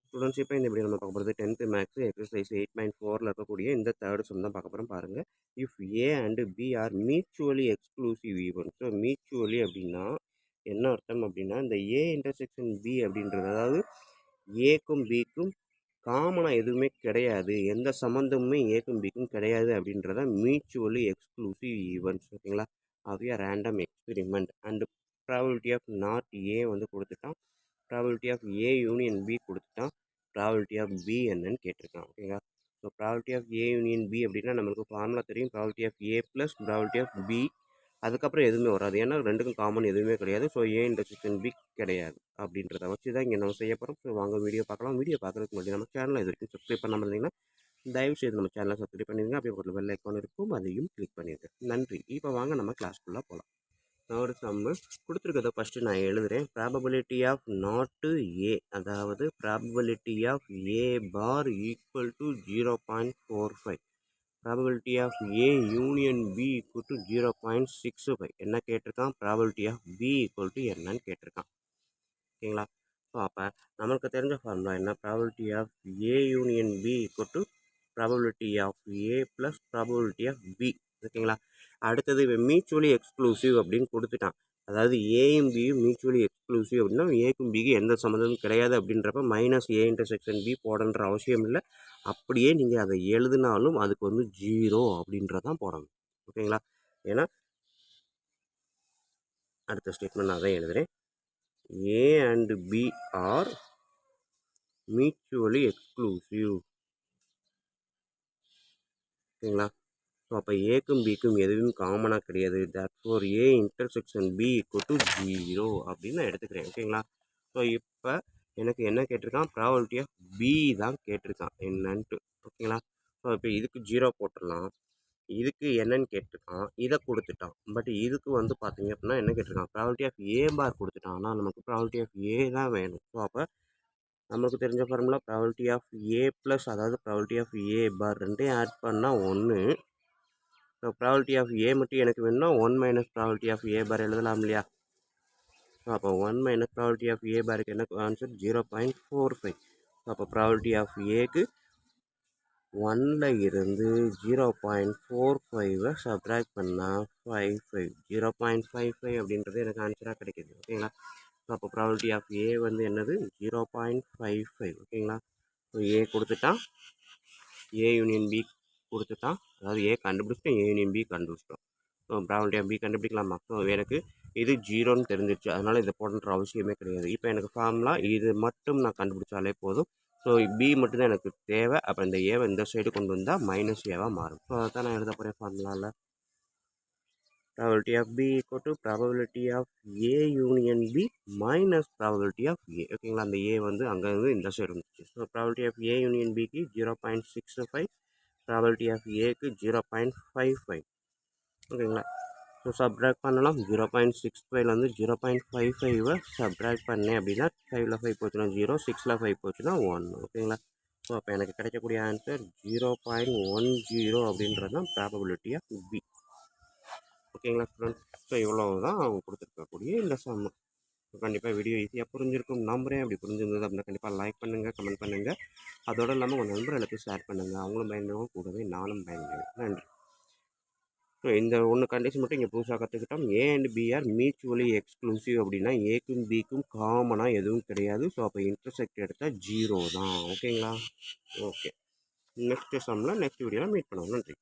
Students இப்போ இந்த video நம்ம பார்க்க போகிறது 10th மேக்ஸ் எக்ஸசைஸ் 8.4ல் இருக்கக்கூடிய இந்த தேர்ட் சம் தான் பார்க்க போகிறோம் பாருங்கள். If A and B are mutually exclusive even. So mutually அப்படின்னா என்ன அர்த்தம் அப்படின்னா, இந்த ஏ இன்டர்செக்ஷன் பி அப்படின்றது, அதாவது ஏக்கும் பிக்கும் காமனாக எதுவுமே கிடையாது, எந்த சம்மந்தமுமே ஏக்கும் பிக்கும் கிடையாது அப்படின்றத மியூச்சுவலி எக்ஸ்க்ளூசிவ் ஈவெண்ட்ஸ். ஓகேங்களா? அவைய random experiment and probability of not A வந்து கொடுத்துட்டான், probability of A union B கொடுத்துட்டான், ப்ராபபிலிட்டி ஆஃப் பி என்னன்னு கேட்டிருக்கான். ஓகேங்களா? So probability of A union B அப்படின்னா நம்மளுக்கு ஃபார்முலா தெரியும், probability of A plus probability of B. அதுக்கப்புறம் எதுவுமே வராது, ஏன்னா ரெண்டுக்கும் காமன் எதுவுமே கிடையாது. ஸோ ஏ இன்டர்செக்ஷன் பி கிடையாது அப்படின்றத வச்சு தான் இங்கே நம்ம செய்ய போகிறோம். ஸோ வாங்க வீடியோ பார்க்கலாம். வீடியோ பார்க்குறதுக்கு முன்னாடி நம்ம சேனலை இது வரைக்கும் சப்ஸ்கிரைப் பண்ணாமல் இருந்தீங்கன்னா தயவுசெய்து நம்ம சேனலை சப்ஸ்கிரைப் பண்ணிடுங்க. அப்படியே ஒரு பெல் ஐக்கான் இருக்கும், அதையும் கிளிக் பண்ணிடுங்க. நன்றி. இப்போ வாங்க நம்ம கிளாஸ்க்குள்ளே போகலாம். ஒரு சம்மு கொடுத்துருக்கத ஃபஸ்ட்டு நான் எழுதுகிறேன். ப்ராபபிலிட்டி ஆஃப் நாட்டு ஏ, அதாவது probability of A bar equal to 0.45, probability of A union B equal to 0.65 என்ன கேட்டிருக்கான், probability of B equal to என்னன்னு கேட்டிருக்கான். ஓகேங்களா? ஸோ அப்போ நம்மளுக்கு தெரிஞ்ச ஃபார்முலா என்ன, probability of A union B equal to probability of A plus probability of B. ஓகேங்களா? அடுத்தது இவன் மியூச்சுவலி எக்ஸ்க்ளூசிவ் அப்படின்னு கொடுத்துட்டான், அதாவது ஏயும் பியும் மியூச்சுவலி எக்ஸ்க்ளூசிவ் அப்படின்னா ஏக்கும் பிக்கு எந்த சம்மந்தமும் கிடையாது அப்படின்றப்ப மைனஸ் ஏ இன்டர்செக்ஷன் பி போடன்ற அவசியம் இல்லை. அப்படியே நீங்கள் அதை எழுதினாலும் அதுக்கு வந்து 0 அப்படின்றதான் போடணும். ஓகேங்களா? ஏன்னா அடுத்த ஸ்டேட்மெண்ட் நான் தான் எழுதுகிறேன். A and B are mutually exclusive. ஓகேங்களா? ஸோ அப்போ ஏக்கும் பிக்கும் எதுவும் காமனாக கிடையாது. therefore A intersection B equal to 0 அப்படின்னு நான் எடுத்துக்கிறேன். ஓகேங்களா? ஸோ இப்போ எனக்கு என்ன கேட்டிருக்கான், ப்ராபபிலிட்டி ஆஃப் பி தான் கேட்டிருக்கான் என்னன்ட்டு. ஓகேங்களா? ஸோ இப்போ இதுக்கு 0 போட்டுடலாம், இதுக்கு என்னன்னு கேட்டிருக்கான், இதை கொடுத்துட்டான். பட் இதுக்கு வந்து பார்த்தீங்க அப்படின்னா என்ன கேட்டிருக்கான், ப்ராபபிலிட்டி ஆஃப் ஏ பார் கொடுத்துட்டான். ஆனால் நமக்கு ப்ராபபிலிட்டி ஆஃப் ஏ தான் வேணும். ஸோ அப்போ நமக்கு தெரிஞ்ச formula probability of A plus, அதாவது ப்ராபபிலிட்டி ஆஃப் ஏ பார் ரெண்டையும் ஆட் பண்ணால் 1. ஸோ ப்ராபபிலிட்டி ஆஃப் ஏ மட்டும் எனக்கு வேணும்னா 1 மைனஸ் ப்ராபபிலிட்டி ஆஃப் ஏ பார் எழுதலாம் இல்லையா? ஸோ அப்போ 1 மைனஸ் ப்ராபபிலிட்டி ஆஃப் ஏ பாருக்கு என்ன ஆன்சர், 0.45. ஸோ அப்போ ப்ராபபிலிட்டி ஆஃப் ஏக்கு 1ல் இருந்து 0.45 சப்ட்ராக்ட் பண்ணால் 55, 0.55 அப்படின்றது எனக்கு ஆன்சராக கிடைக்கிது. ஓகேங்களா? ஸோ அப்போ ப்ராபபிலிட்டி ஆஃப் ஏ வந்து என்னது, 0.55. ஓகேங்களா? ஸோ ஏ கொடுத்துட்டான், ஏ யூனியன் பி கொடுத்துட்டான், அதாவது ஏ கண்டுபிடிச்சிட்டோம், ஏ யூனியன் பி கண்டுபிடிச்சிட்டோம். ஸோ ப்ராபபிலிட்டி ஆஃப் பி கண்டுபிடிக்கலாமா? ஸோ எனக்கு இது 0ன்னு தெரிஞ்சிருச்சு, அதனால் இதை போடணுன்ற அவசியமே கிடையாது. இப்போ எனக்கு ஃபார்முலா இது மட்டும் நான் கண்டுபிடிச்சாலே போதும். ஸோ பி மட்டும்தான் எனக்கு தேவை. அப்போ இந்த ஏவை இந்த சைடு கொண்டு வந்தால் மைனஸ் ஏவாக மாறும். ஸோ அதை தான் நான் எழுத போகிறேன் ஃபார்முலாவில். Probability of B equal to probability of A union B minus probability of A. ஓகேங்களா? அந்த ஏ வந்து அங்கேருந்து இந்த சைடு வந்துச்சு. So probability of A union பிக்கு 0.65, ப்ராபபிலிட்டி ஆஃப் ஏக்கு 0.55. ஓகேங்களா? ஸோ சப்ட்ராக்ட் பண்ணலாம். 0.65லேருந்து 0.55 சப்ட்ராக்ட் பண்ணேன் அப்படின்னா 5ல் 5 போச்சுன்னா 0, 6ல் 5 போச்சுன்னா 1. ஓகேங்களா? ஸோ அப்போ எனக்கு கிடைக்கக்கூடிய ஆன்சர் 0.10 அப்படின்றது தான் ப்ராபபிலிட்டி ஆஃப் பி. ஓகேங்களா ஸ்டூடெண்ட்? ஸோ இவ்வளோ தான் அவங்க கொடுத்துருக்கக்கூடிய இந்த சம். கண்டிப்பாக வீடியோ ஈஸியாக புரிஞ்சிருக்கும் நம்புறேன். அப்படி புரிஞ்சிருந்தது அப்படின்னா கண்டிப்பாக லைக் பண்ணுங்கள், கமெண்ட் பண்ணுங்கள். அதோடு இல்லாமல் உங்கள் நண்பர்களுக்கு ஷேர் பண்ணுங்கள், அவங்களும் பயன்படுவோம், கூடவே நானும் பயன்படுவேன். நன்றி. ஸோ இந்த ஒன்று கண்டிஷன் மட்டும் இங்கே புதுசாக கற்றுக்கிட்டோம். A and B are mutually exclusive அப்படின்னா ஏக்கும் பிக்கும் காமனாக எதுவும் கிடையாது. ஸோ அப்போ இன்டர்செக்ட் எடுத்தால் 0 தான். ஓகேங்களா? ஓகே, நெக்ஸ்ட் சம்மில் நெக்ஸ்ட் வீடியோவில் மீட் பண்ணுவோம். நன்றி.